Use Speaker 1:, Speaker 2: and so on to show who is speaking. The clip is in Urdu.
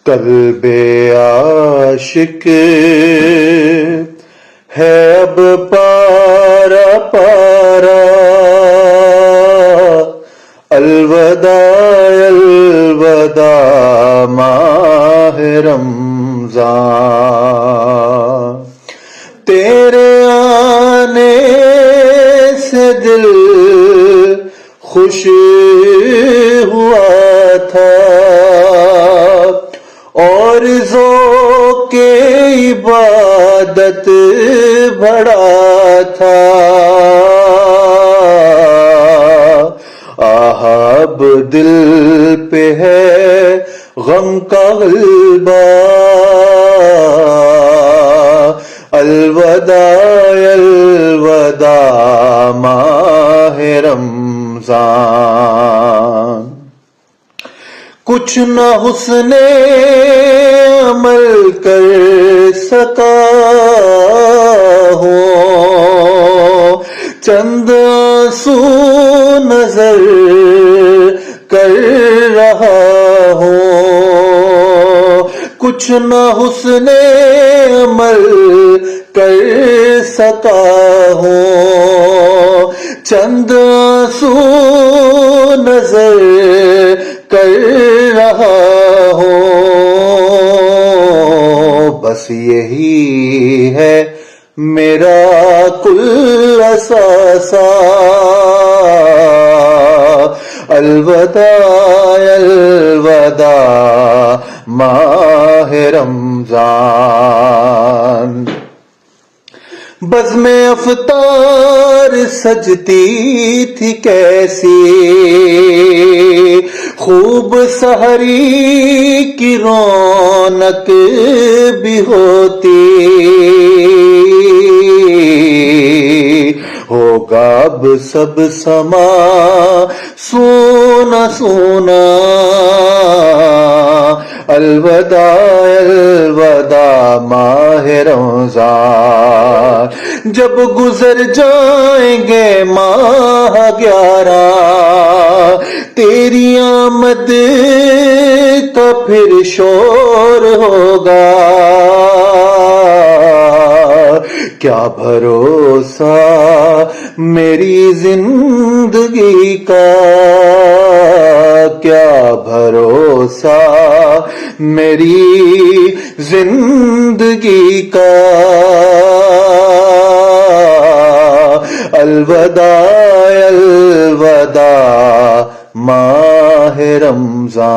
Speaker 1: قلب عاشق ہے اب پارا پارا، الوداع الوداع ماہ رمضان، تیرے آنے سے دل خوش ہوا تھا اور ذوق عبادت بڑھا تھا، اب دل پہ ہے غم کا غلبہ، الوداع الوداع ماہ رمضان، کچھ نہ حسن عمل کر سکا ہوں، چند آنسو نظر کر رہا ہوں، کچھ نہ حسن عمل کر سکا ہوں، چند آنسو نظر کر رہا ہوں، بس یہی ہے میرا کل اثاثہ، الوداع الوداع ماہ رمضان، بزم افطار سجتی تھی کیسی، خوب سحری کی رونق بھی ہوتی، ہوگا اب سب سما سونا سونا، الوداع الوداع ماہ رمضان، جب گزر جائیں گے ماہ 11 تیری آمد کا پھر شور ہوگا، کیا بھروسہ میری زندگی کا، کیا بھروسہ میری زندگی کا، الوداع الوداع ماہ رمضان۔